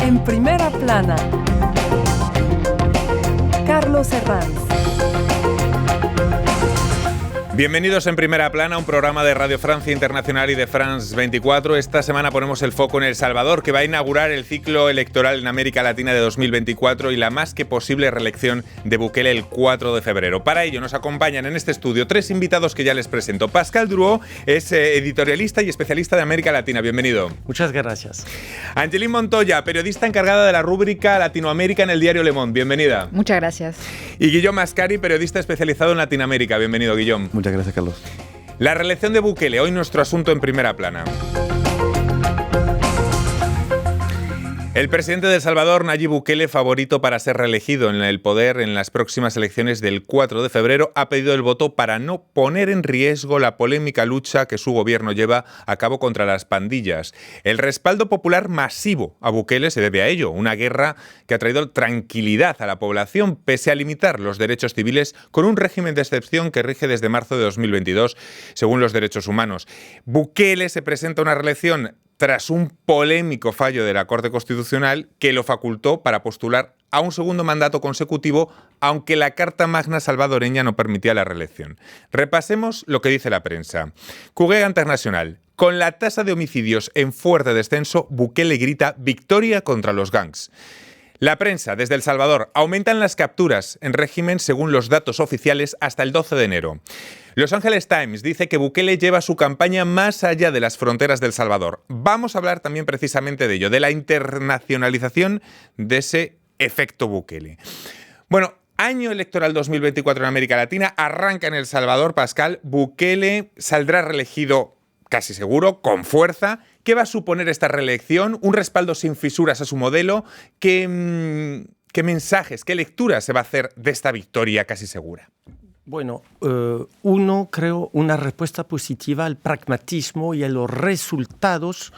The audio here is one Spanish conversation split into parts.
En primera plana, Carlos Herranz. Bienvenidos en Primera Plana, un programa de Radio Francia Internacional y de France 24. Esta semana ponemos el foco en El Salvador, que va a inaugurar el ciclo electoral en América Latina de 2024 y la más que posible reelección de Bukele el 4 de febrero. Para ello nos acompañan en este estudio tres invitados que ya les presento. Pascal Drouot es editorialista y especialista de América Latina. Bienvenido. Muchas gracias. Angeline Montoya, periodista encargada de la rúbrica Latinoamérica en el diario Le Monde. Bienvenida. Muchas gracias. Y Guillaume Ascari, periodista especializado en Latinoamérica. Bienvenido, Guillaume. Muchas gracias, Carlos. La reelección de Bukele, hoy nuestro asunto en Primera Plana. El presidente de El Salvador, Nayib Bukele, favorito para ser reelegido en el poder en las próximas elecciones del 4 de febrero, ha pedido el voto para no poner en riesgo la polémica lucha que su gobierno lleva a cabo contra las pandillas. El respaldo popular masivo a Bukele se debe a ello, una guerra que ha traído tranquilidad a la población, pese a limitar los derechos civiles con un régimen de excepción que rige desde marzo de 2022, según los derechos humanos. Bukele se presenta a una reelección tras un polémico fallo de la Corte Constitucional que lo facultó para postular a un segundo mandato consecutivo, aunque la Carta Magna salvadoreña no permitía la reelección. Repasemos lo que dice la prensa. Cuguega Internacional. Con la tasa de homicidios en fuerte descenso, Bukele grita victoria contra los gangs. La prensa, desde El Salvador, aumentan las capturas en régimen según los datos oficiales hasta el 12 de enero. Los Angeles Times dice que Bukele lleva su campaña más allá de las fronteras de El Salvador. Vamos a hablar también precisamente de ello, de la internacionalización de ese efecto Bukele. Bueno, año electoral 2024 en América Latina, arranca en El Salvador, Pascal. Bukele saldrá reelegido casi seguro, con fuerza. ¿Qué va a suponer esta reelección? ¿Un respaldo sin fisuras a su modelo? ¿Qué mensajes, qué lectura se va a hacer de esta victoria casi segura? Bueno, creo, una respuesta positiva al pragmatismo y a los resultados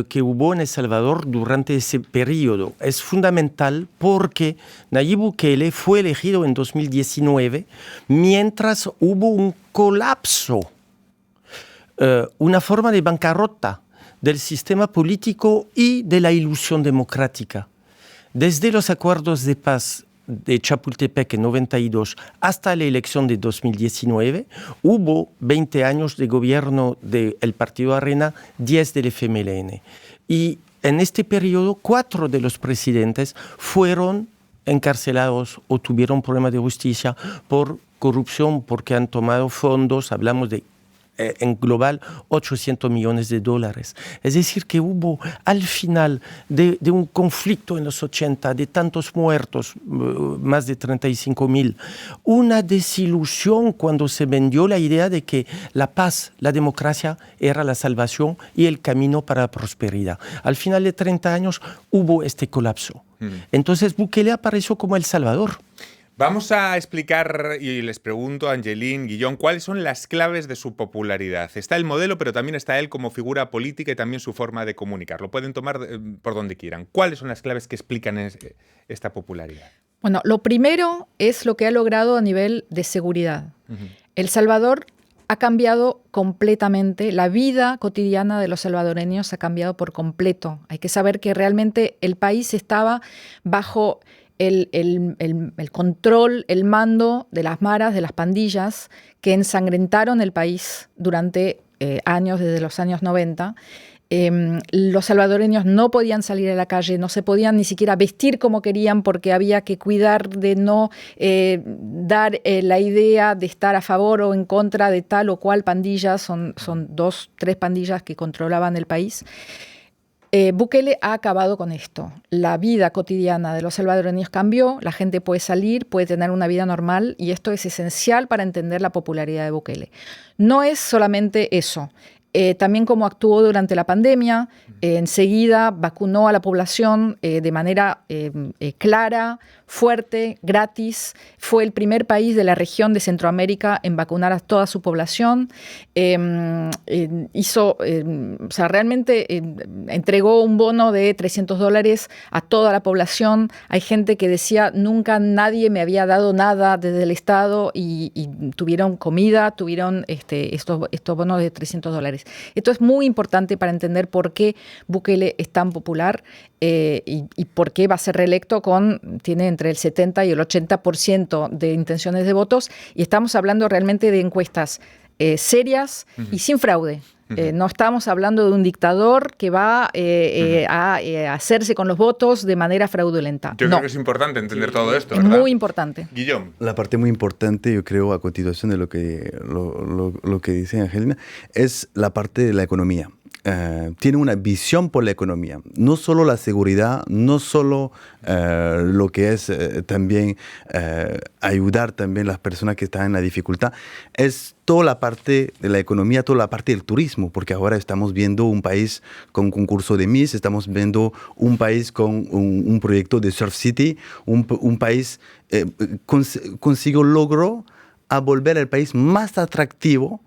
que hubo en El Salvador durante ese periodo. Es fundamental porque Nayib Bukele fue elegido en 2019 mientras hubo un colapso, una forma de bancarrota del sistema político y de la ilusión democrática. Desde los acuerdos de paz de Chapultepec en 92 hasta la elección de 2019, hubo 20 años de gobierno del Partido Arena, 10 del FMLN. Y en este periodo, 4 de los presidentes fueron encarcelados o tuvieron problemas de justicia por corrupción, porque han tomado fondos, hablamos de en global $800 millones. Es decir, que hubo al final de un conflicto en los 80, de tantos muertos, más de 35.000, una desilusión cuando se vendió la idea de que la paz, la democracia era la salvación y el camino para la prosperidad. Al final de 30 años hubo este colapso. Entonces Bukele apareció como El Salvador. Vamos a explicar, y les pregunto a Angeline, Guillón, ¿cuáles son las claves de su popularidad? Está el modelo, pero también está él como figura política y también su forma de comunicar. Lo pueden tomar por donde quieran. ¿Cuáles son las claves que explican esta popularidad? Bueno, lo primero es lo que ha logrado a nivel de seguridad. El Salvador ha cambiado completamente, la vida cotidiana de los salvadoreños ha cambiado por completo. Hay que saber que realmente el país estaba bajo el control, el mando de las maras, de las pandillas que ensangrentaron el país durante años, desde los años 90. Los salvadoreños no podían salir a la calle, no se podían ni siquiera vestir como querían porque había que cuidar de no dar la idea de estar a favor o en contra de tal o cual pandilla. Son 2, 3 pandillas que controlaban el país. Bukele ha acabado con esto. La vida cotidiana de los salvadoreños cambió, la gente puede salir, puede tener una vida normal y esto es esencial para entender la popularidad de Bukele. No es solamente eso. También como actuó durante la pandemia, enseguida vacunó a la población de manera clara, fuerte, gratis. Fue el primer país de la región de Centroamérica en vacunar a toda su población. Realmente entregó un bono de $300 a toda la población. Hay gente que decía, nunca nadie me había dado nada desde el Estado y tuvieron comida, tuvieron estos bonos de $300. país. Esto es muy importante para entender por qué Bukele es tan popular y por qué va a ser reelecto tiene entre el 70 y el 80% de intenciones de votos, y estamos hablando realmente de encuestas serias y sin fraude. No estamos hablando de un dictador que va a hacerse con los votos de manera fraudulenta. Yo creo que es importante entender todo esto, es ¿verdad? muy importante. Guillaume. La parte muy importante, yo creo, a continuación de lo que dice Angelina, es la parte de la economía. Tiene una visión por la economía, no solo la seguridad, no solo lo que es también ayudar también a las personas que están en la dificultad, es toda la parte de la economía, toda la parte del turismo, porque ahora estamos viendo un país con concurso de Miss, estamos viendo un país con un proyecto de Surf City, un país logró a volver al país más atractivo,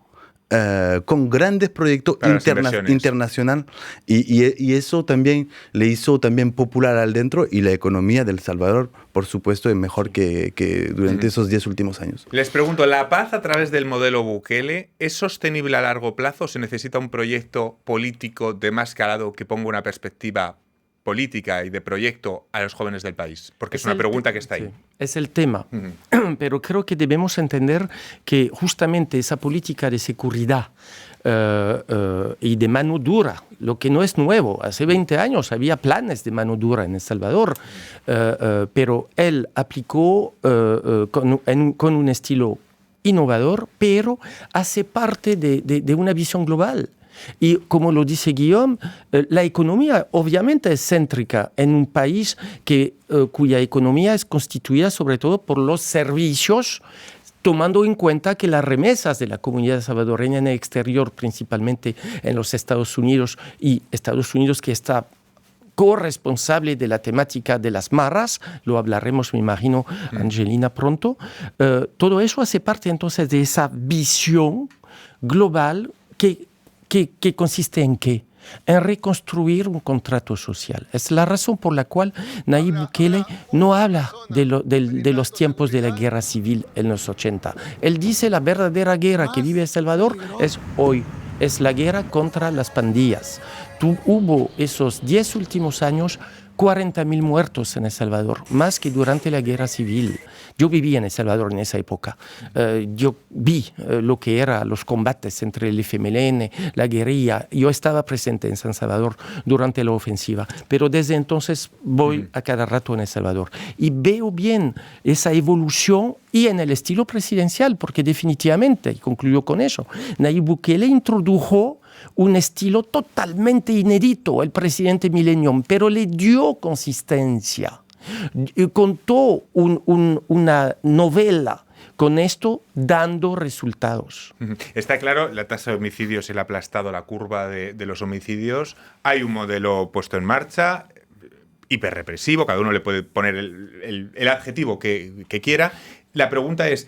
con grandes proyectos internacionales y eso también le hizo también popular al dentro, y la economía de El Salvador, por supuesto, es mejor que durante esos 10 últimos años. Les pregunto, ¿la paz a través del modelo Bukele es sostenible a largo plazo o se necesita un proyecto político de más calado que ponga una perspectiva política y de proyecto a los jóvenes del país? Porque es una pregunta que está ahí. Sí, es el tema. Pero creo que debemos entender que justamente esa política de seguridad y de mano dura, lo que no es nuevo, hace 20 años había planes de mano dura en El Salvador, pero él aplicó con un estilo innovador, pero hace parte de una visión global. Y como lo dice Guillaume, la economía obviamente es céntrica en un país cuya economía es constituida sobre todo por los servicios, tomando en cuenta que las remesas de la comunidad salvadoreña en el exterior, principalmente en los Estados Unidos, y Estados Unidos que está corresponsable de la temática de las marras, lo hablaremos, me imagino, Angelina, pronto, todo eso hace parte entonces de esa visión global que consiste en qué? En reconstruir un contrato social. Es la razón por la cual Nayib Bukele no habla de los tiempos de la guerra civil en los 80. Él dice la verdadera guerra que vive El Salvador es hoy. Es la guerra contra las pandillas. Hubo esos 10 últimos años 40.000 muertos en El Salvador, más que durante la guerra civil. Yo viví en El Salvador en esa época. Yo vi lo que eran los combates entre el FMLN, la guerrilla. Yo estaba presente en San Salvador durante la ofensiva, pero desde entonces voy a cada rato en El Salvador. Y veo bien esa evolución y en el estilo presidencial, porque definitivamente, y concluyo con eso, Nayib Bukele introdujo un estilo totalmente inédito, el presidente Millennium, pero le dio consistencia. Contó una novela con esto dando resultados. Está claro, la tasa de homicidios, el aplastado, la curva de los homicidios. Hay un modelo puesto en marcha, hiperrepresivo, cada uno le puede poner el adjetivo que quiera. La pregunta es,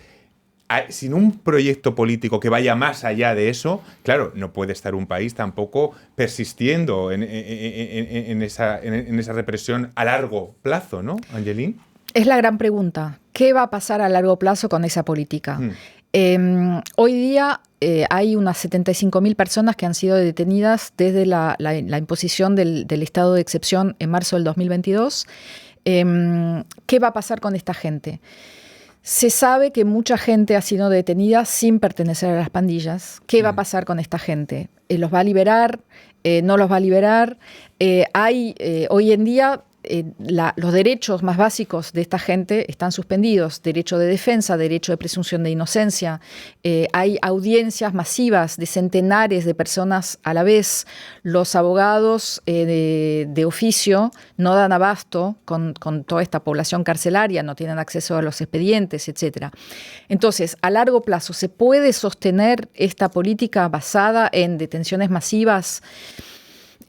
sin un proyecto político que vaya más allá de eso, claro, no puede estar un país tampoco persistiendo en esa represión a largo plazo, ¿no, Angeline? Es la gran pregunta. ¿Qué va a pasar a largo plazo con esa política? Hoy día hay unas 75.000 personas que han sido detenidas desde la imposición del estado de excepción en marzo del 2022. ¿Qué va a pasar con esta gente? Se sabe que mucha gente ha sido detenida sin pertenecer a las pandillas. ¿Qué va a pasar con esta gente? ¿Los va a liberar? ¿No los va a liberar? Hoy en día los derechos más básicos de esta gente están suspendidos. Derecho de defensa, derecho de presunción de inocencia. Hay audiencias masivas de centenares de personas a la vez. Los abogados de oficio no dan abasto con toda esta población carcelaria, no tienen acceso a los expedientes, etc. Entonces, a largo plazo, ¿se puede sostener esta política basada en detenciones masivas?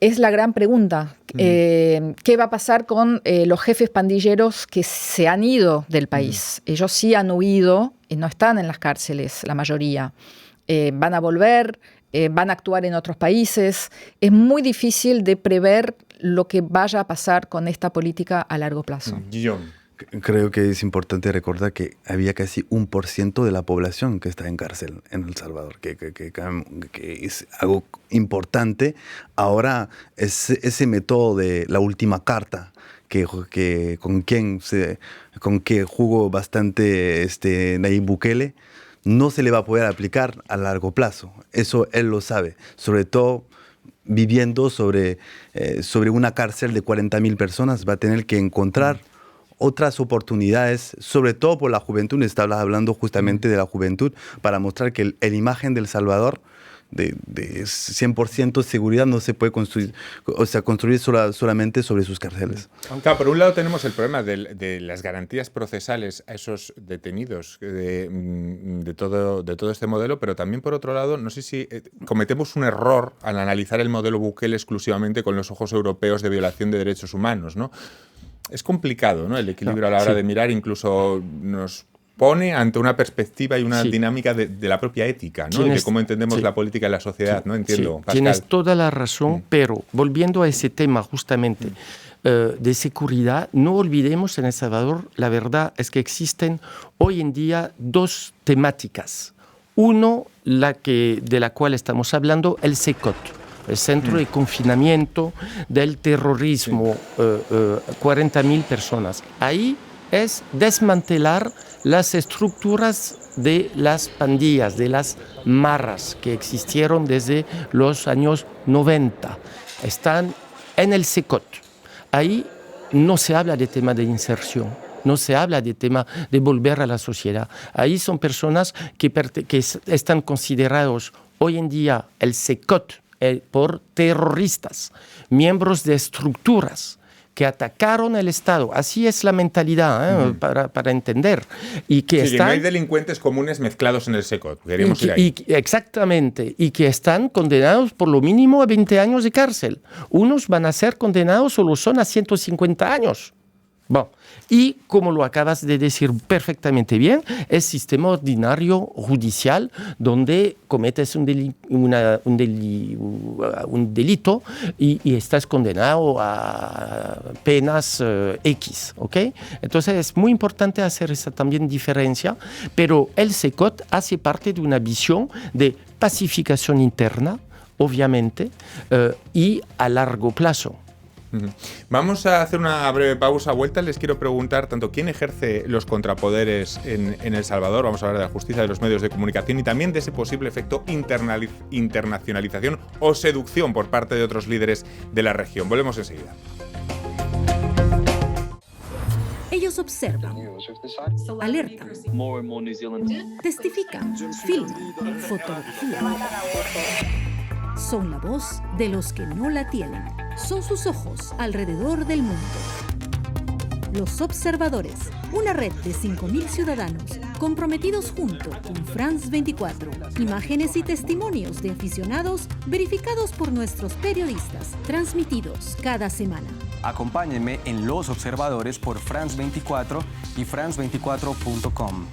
Es la gran pregunta. ¿Qué va a pasar con los jefes pandilleros que se han ido del país? Ellos sí han huido y no están en las cárceles, la mayoría. Van a volver, van a actuar en otros países. Es muy difícil de prever lo que vaya a pasar con esta política a largo plazo. Guillaume. Creo que es importante recordar que había casi 1% de la población que está en cárcel en El Salvador, que es algo importante. Ahora, ese método de la última carta, con que jugó bastante Nayib Bukele, no se le va a poder aplicar a largo plazo. Eso él lo sabe, sobre todo viviendo sobre una cárcel de 40.000 personas, va a tener que encontrar otras oportunidades, sobre todo por la juventud. Estabas hablando justamente de la juventud, para mostrar que la imagen del Salvador de 100% seguridad no se puede construir, solamente sobre sus cárceles. Claro, por un lado tenemos el problema de las garantías procesales a esos detenidos de todo este modelo, pero también por otro lado, no sé si cometemos un error al analizar el modelo Bukele exclusivamente con los ojos europeos de violación de derechos humanos, ¿no? Es complicado, ¿no? El equilibrio a la hora de mirar, incluso nos pone ante una perspectiva y una dinámica de la propia ética, ¿no? Y de cómo entendemos la política en la sociedad, ¿no? Entiendo, Pascal. Tienes toda la razón, pero volviendo a ese tema justamente de seguridad, no olvidemos en El Salvador, la verdad es que existen hoy en día dos temáticas. Uno, de la cual estamos hablando, el CECOT, el Centro de Confinamiento del Terrorismo, 40.000 personas. Ahí es desmantelar las estructuras de las pandillas, de las marras que existieron desde los años 90. Están en el CECOT. Ahí no se habla de tema de inserción, no se habla de tema de volver a la sociedad. Ahí son personas que están considerados hoy en día el CECOT por terroristas, miembros de estructuras que atacaron el Estado. Así es la mentalidad, para entender. Y que no hay delincuentes comunes mezclados en el CECOT. Queríamos ir ahí. Exactamente. Y que están condenados por lo mínimo a 20 años de cárcel. Unos van a ser condenados o lo son a 150 años. Bueno, y como lo acabas de decir perfectamente bien, es sistema ordinario judicial donde cometes un delito y estás condenado a penas X, ¿ok? Entonces es muy importante hacer esa también diferencia, pero el CECOT hace parte de una visión de pacificación interna, obviamente, y a largo plazo. Vamos a hacer una breve pausa. Vuelta, les quiero preguntar tanto quién ejerce los contrapoderes en El Salvador, vamos a hablar de la justicia, de los medios de comunicación y también de ese posible efecto internacionalización o seducción por parte de otros líderes de la región. Volvemos enseguida. Ellos observan, alertan, testifican, filman, fotografían. Son la voz de los que no la tienen. Son sus ojos alrededor del mundo. Los Observadores, una red de 5.000 ciudadanos comprometidos junto con France 24. Imágenes y testimonios de aficionados verificados por nuestros periodistas, transmitidos cada semana. Acompáñenme en Los Observadores por France 24 y france24.com.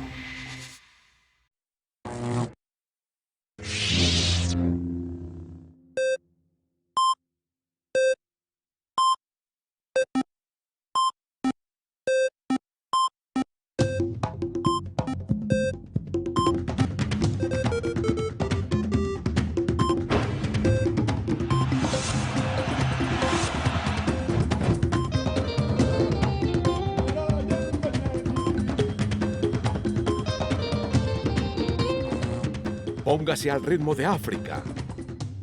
Póngase al ritmo de África.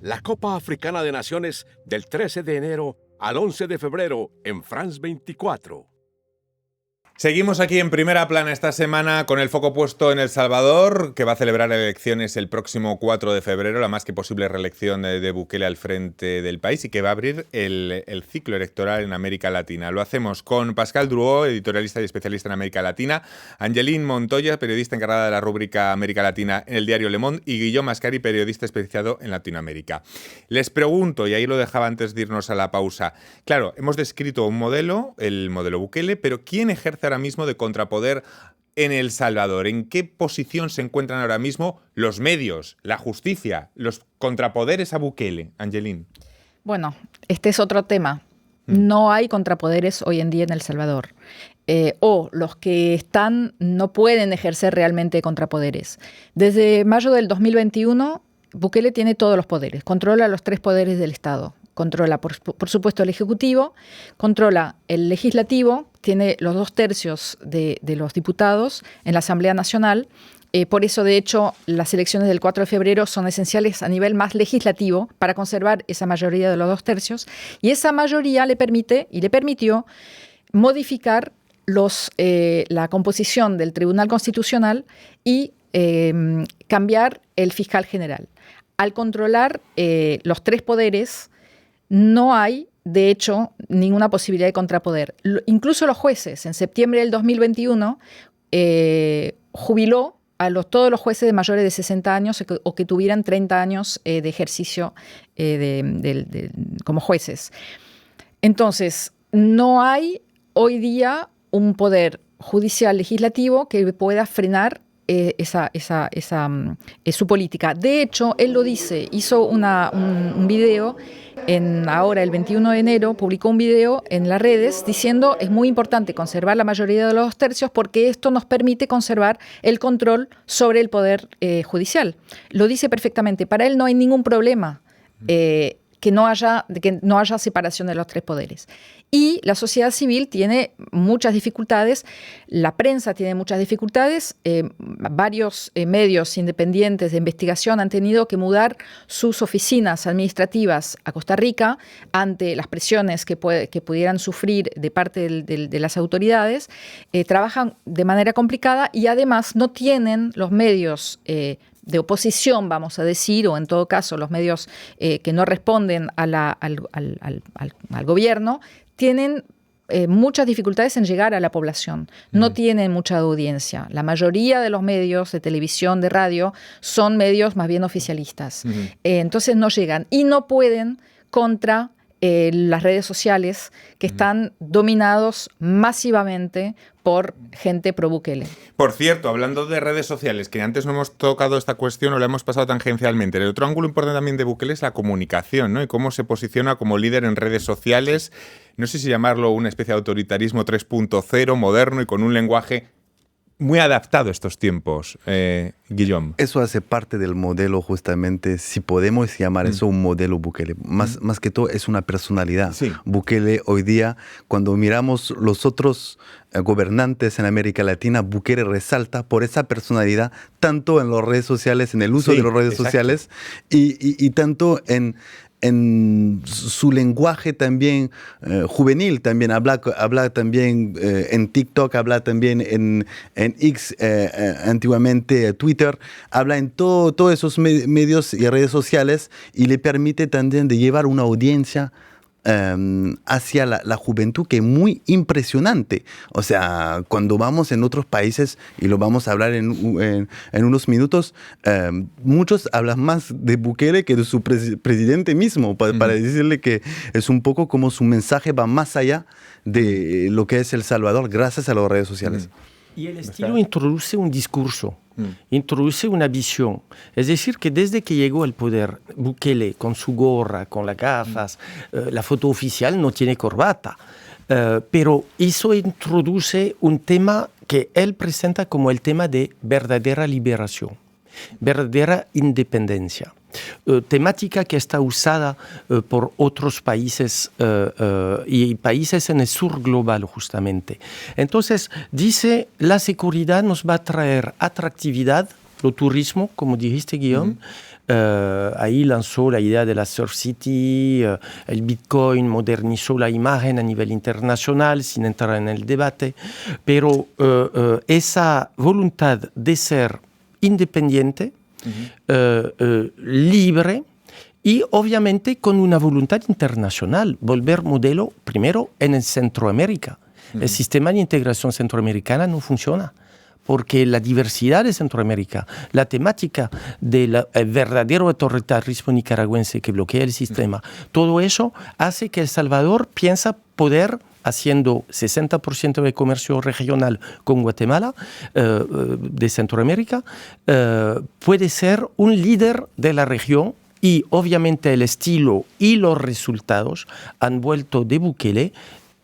La Copa Africana de Naciones del 13 de enero al 11 de febrero en France 24. Seguimos aquí en Primera Plana esta semana con el foco puesto en El Salvador, que va a celebrar elecciones el próximo 4 de febrero, la más que posible reelección de Bukele al frente del país y que va a abrir el ciclo electoral en América Latina. Lo hacemos con Pascal Drouot, editorialista y especialista en América Latina, Angeline Montoya, periodista encargada de la rúbrica América Latina en el diario Le Monde, y Guillaume Mascari, periodista especializado en Latinoamérica. Les pregunto, y ahí lo dejaba antes de irnos a la pausa, claro, hemos descrito un modelo, el modelo Bukele, pero ¿quién ejerce ahora mismo de contrapoder en El Salvador? ¿En qué posición se encuentran ahora mismo los medios, la justicia, los contrapoderes a Bukele? Angeline. Bueno, este es otro tema. No hay contrapoderes hoy en día en El Salvador. o los que están no pueden ejercer realmente contrapoderes. Desde mayo del 2021, Bukele tiene todos los poderes, controla los 3 poderes del Estado. Controla, por supuesto, el Ejecutivo, controla el Legislativo, tiene los 2/3 de los diputados en la Asamblea Nacional. Por eso, de hecho, las elecciones del 4 de febrero son esenciales a nivel más legislativo para conservar esa mayoría de los 2/3. Y esa mayoría le permite y le permitió modificar la composición del Tribunal Constitucional y cambiar el fiscal general. Al controlar los 3 poderes, no hay, de hecho, ninguna posibilidad de contrapoder. Incluso los jueces, en septiembre del 2021, jubiló a todos los jueces de mayores de 60 años o que tuvieran 30 años de ejercicio como jueces. Entonces, no hay hoy día un poder judicial legislativo que pueda frenar su política. De hecho, él lo dice, hizo un video ahora el 21 de enero, publicó un video en las redes diciendo es muy importante conservar la mayoría de los 2/3 porque esto nos permite conservar el control sobre el poder judicial. Lo dice perfectamente. Para él no hay ningún problema que no haya separación de los 3 poderes. Y la sociedad civil tiene muchas dificultades, la prensa tiene muchas dificultades, varios medios independientes de investigación han tenido que mudar sus oficinas administrativas a Costa Rica ante las presiones que pudieran sufrir de parte de las autoridades, trabajan de manera complicada y además no tienen los medios de oposición, vamos a decir, o en todo caso los medios que no responden al gobierno, tienen muchas dificultades en llegar a la población. No tienen mucha audiencia. La mayoría de los medios de televisión, de radio, son medios más bien oficialistas. Entonces no llegan y no pueden contra las redes sociales que están dominados masivamente por gente pro Bukele. Por cierto, hablando de redes sociales, que antes no hemos tocado esta cuestión o la hemos pasado tangencialmente, el otro ángulo importante también de Bukele es la comunicación, ¿no? Y cómo se posiciona como líder en redes sociales, no sé si llamarlo una especie de autoritarismo 3.0, moderno y con un lenguaje muy adaptado a estos tiempos, Guillaume. Eso hace parte del modelo, justamente, si podemos llamar eso un modelo Bukele. Más que todo es una personalidad. Sí. Bukele hoy día, cuando miramos los otros gobernantes en América Latina, Bukele resalta por esa personalidad, tanto en las redes sociales, en el uso de las redes sociales, y tanto en su lenguaje también juvenil, también habla también en TikTok, habla también en X, antiguamente Twitter, habla en todos esos medios y redes sociales y le permite también de llevar una audiencia hacia la juventud que es muy impresionante. O sea, cuando vamos en otros países, y lo vamos a hablar en unos minutos, muchos hablan más de Bukele que de su presidente mismo, para decirle que es un poco como su mensaje va más allá de lo que es El Salvador gracias a las redes sociales. Y el estilo introduce un discurso, introduce una visión. Es decir, que desde que llegó al poder, Bukele, con su gorra, con las gafas, la foto oficial no tiene corbata, pero eso introduce un tema que él presenta como el tema de verdadera liberación, verdadera independencia. Temática que está usada por otros países y países en el sur global justamente. Entonces dice, la seguridad nos va a traer atractividad, lo turismo, como dijiste, Guillaume. Ahí lanzó la idea de la Surf City, el Bitcoin modernizó la imagen a nivel internacional sin entrar en el debate, pero esa voluntad de ser independiente, libre y obviamente con una voluntad internacional, volver modelo primero en el Centroamérica. El sistema de integración centroamericana no funciona porque la diversidad de Centroamérica, la temática del verdadero autoritarismo nicaragüense que bloquea el sistema, todo eso hace que El Salvador piensa poder, haciendo 60% de comercio regional con Guatemala, de Centroamérica, puede ser un líder de la región y obviamente el estilo y los resultados han vuelto de Bukele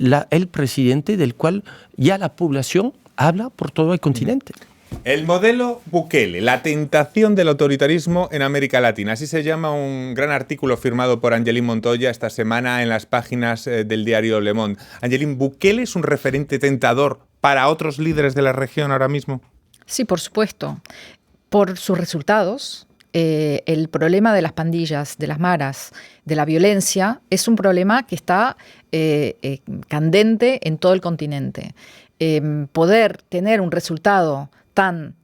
el presidente del cual ya la población habla por todo el continente. El modelo Bukele, la tentación del autoritarismo en América Latina. Así se llama un gran artículo firmado por Angeline Montoya esta semana en las páginas del diario Le Monde. Angeline, ¿Bukele es un referente tentador para otros líderes de la región ahora mismo? Sí, por supuesto. Por sus resultados, el problema de las pandillas, de las maras, de la violencia, es un problema que está candente en todo el continente. Poder tener un resultado tan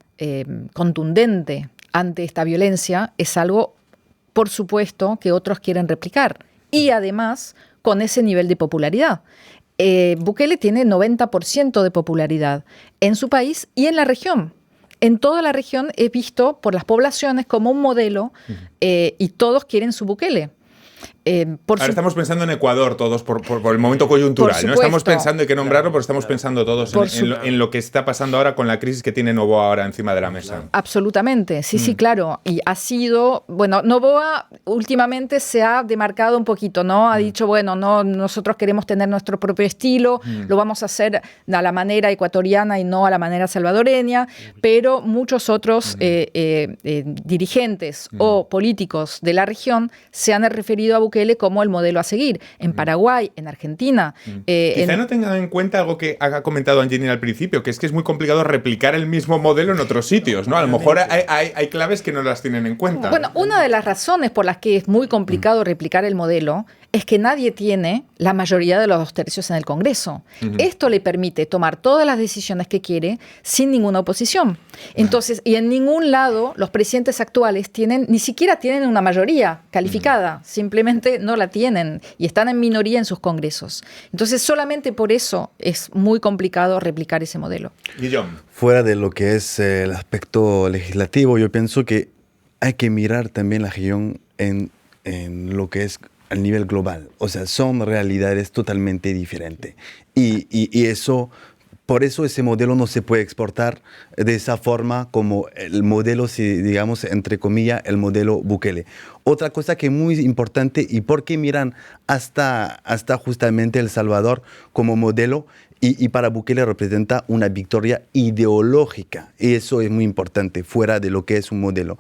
contundente ante esta violencia es algo, por supuesto, que otros quieren replicar. Y además, con ese nivel de popularidad. Bukele tiene 90% de popularidad en su país y en la región. En toda la región es visto por las poblaciones como un modelo y todos quieren su Bukele. Ahora estamos pensando en Ecuador todos por el momento coyuntural. No estamos pensando, hay que nombrarlo, pero estamos pensando todos en lo que está pasando ahora con la crisis que tiene Noboa ahora encima de la mesa. Absolutamente, sí, claro. Y ha sido, bueno, Noboa últimamente se ha demarcado un poquito, ¿no? Ha dicho, bueno, no, nosotros queremos tener nuestro propio estilo, lo vamos a hacer a la manera ecuatoriana y no a la manera salvadoreña, pero muchos otros dirigentes o políticos de la región se han referido a Bukele como el modelo a seguir, en Paraguay, en Argentina. Quizá no tengan en cuenta algo que ha comentado Angelina al principio, que es muy complicado replicar el mismo modelo en otros sitios, ¿no? A lo mejor hay claves que no las tienen en cuenta. Bueno, una de las razones por las que es muy complicado replicar el modelo es que nadie tiene la mayoría de los 2/3 en el Congreso. Esto le permite tomar todas las decisiones que quiere sin ninguna oposición. Entonces, y en ningún lado los presidentes actuales ni siquiera tienen una mayoría calificada, simplemente no la tienen y están en minoría en sus congresos. Entonces, solamente por eso es muy complicado replicar ese modelo. Guillaume. Fuera de lo que es el aspecto legislativo, yo pienso que hay que mirar también la región en lo que es al nivel global. O sea, son realidades totalmente diferentes. Y eso, por eso ese modelo no se puede exportar de esa forma como el modelo, si digamos, entre comillas, el modelo Bukele. Otra cosa que es muy importante y por qué miran hasta justamente El Salvador como modelo, y para Bukele representa una victoria ideológica. Y eso es muy importante, fuera de lo que es un modelo.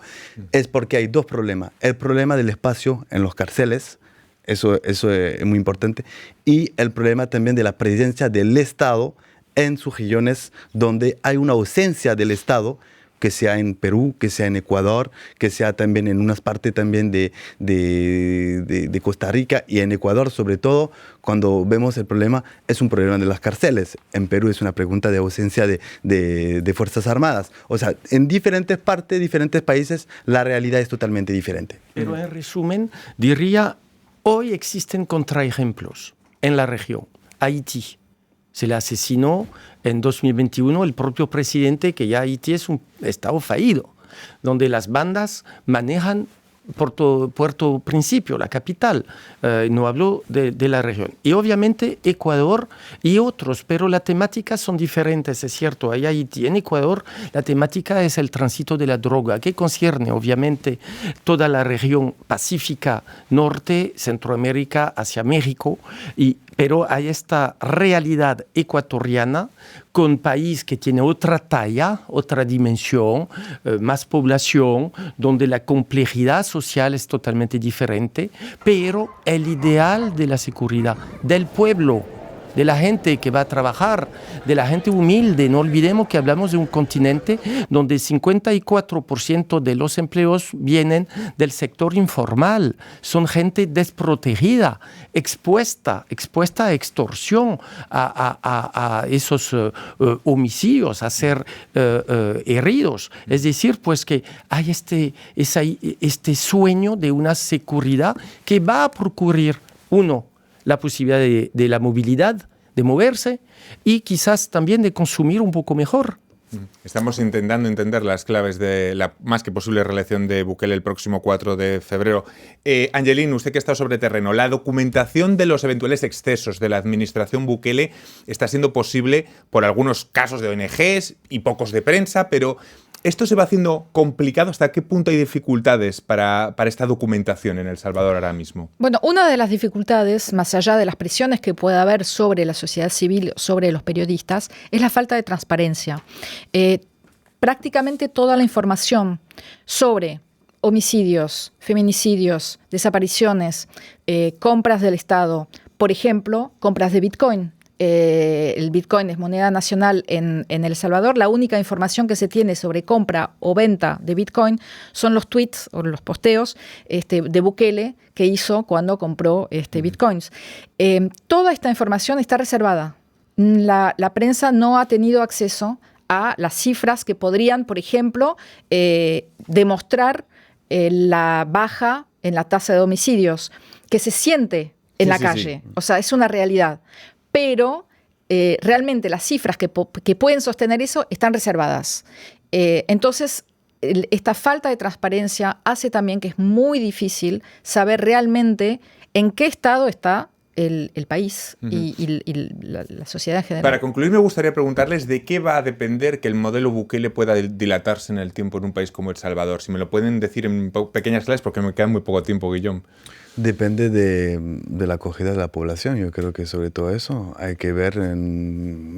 Es porque hay dos problemas. El problema del espacio en los cárceles, eso es muy importante, y el problema también de la presencia del Estado en sus regiones donde hay una ausencia del Estado, que sea en Perú, que sea en Ecuador, que sea también en unas partes también de Costa Rica y en Ecuador, sobre todo, cuando vemos el problema, es un problema de las cárceles. En Perú es una pregunta de ausencia de Fuerzas Armadas. O sea, en diferentes partes, diferentes países, la realidad es totalmente diferente. Pero en resumen, diría, hoy existen contraejemplos en la región. Haití. Se le asesinó en 2021 el propio presidente, que ya Haití es un estado fallido, donde las bandas manejan Puerto Principio, la capital. No hablo de la región. Y obviamente Ecuador y otros, pero las temáticas son diferentes, es cierto. Hay Haití. En Ecuador la temática es el tránsito de la droga, que concierne obviamente toda la región pacífica, norte, Centroamérica, hacia México, pero hay esta realidad ecuatoriana con país que tiene otra talla, otra dimensión, más población, donde la complejidad social es totalmente diferente, pero el ideal de la seguridad del pueblo, de la gente que va a trabajar, de la gente humilde. No olvidemos que hablamos de un continente donde 54% de los empleos vienen del sector informal. Son gente desprotegida, expuesta a extorsión, a esos homicidios, a ser heridos. Es decir, pues que hay este sueño de una seguridad que va a procurar, la posibilidad de la movilidad, de moverse y quizás también de consumir un poco mejor. Estamos intentando entender las claves de la más que posible reelección de Bukele el próximo 4 de febrero. Angeline, usted que está sobre terreno, la documentación de los eventuales excesos de la administración Bukele está siendo posible por algunos casos de ONGs y pocos de prensa, pero ¿esto se va haciendo complicado? ¿Hasta qué punto hay dificultades para esta documentación en El Salvador ahora mismo? Bueno, una de las dificultades, más allá de las presiones que pueda haber sobre la sociedad civil, sobre los periodistas, es la falta de transparencia. Prácticamente toda la información sobre homicidios, feminicidios, desapariciones, compras del Estado, por ejemplo, compras de Bitcoin. El Bitcoin es moneda nacional en El Salvador. La única información que se tiene sobre compra o venta de Bitcoin son los tweets o los posteos de Bukele que hizo cuando compró Bitcoins. Toda esta información está reservada. La prensa no ha tenido acceso a las cifras que podrían, por ejemplo, demostrar la baja en la tasa de homicidios que se siente en la calle. O sea, es una realidad. Pero realmente las cifras que pueden sostener eso están reservadas. Entonces, esta falta de transparencia hace también que es muy difícil saber realmente en qué estado está el país y la sociedad en general. Para concluir, me gustaría preguntarles de qué va a depender que el modelo Bukele pueda dilatarse en el tiempo en un país como El Salvador. Si me lo pueden decir en pequeñas clases, porque me queda muy poco tiempo, Guillaume. Depende de la acogida de la población. Yo creo que sobre todo eso hay que ver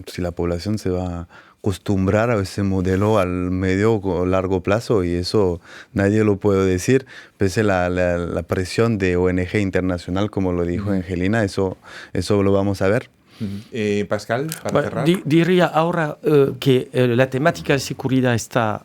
si la población se va a acostumbrar a ese modelo al medio o largo plazo, y eso nadie lo puede decir. Pese a la presión de ONG internacional, como lo dijo Angelina, eso lo vamos a ver. Pascal, para cerrar. Diría ahora que la temática de seguridad está,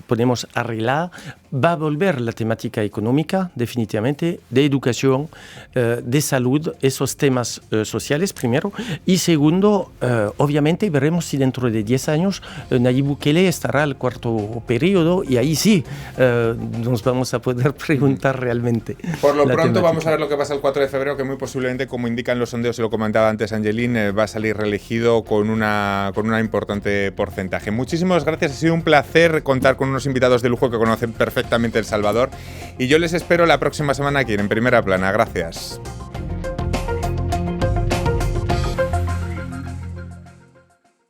podemos arreglar. Va a volver la temática económica, definitivamente, de educación, de salud, esos temas sociales primero. Y segundo, obviamente veremos si dentro de 10 años Nayib Bukele estará al cuarto periodo, y ahí sí nos vamos a poder preguntar realmente. Por lo pronto vamos a ver lo que pasa el 4 de febrero, que muy posiblemente, como indican los sondeos, se lo comentaba antes Angeline, va a salir reelegido con una importante porcentaje. Muchísimas gracias, ha sido un placer contar con unos invitados de lujo que conocen perfectamente El Salvador, y yo les espero la próxima semana aquí en Primera Plana. Gracias.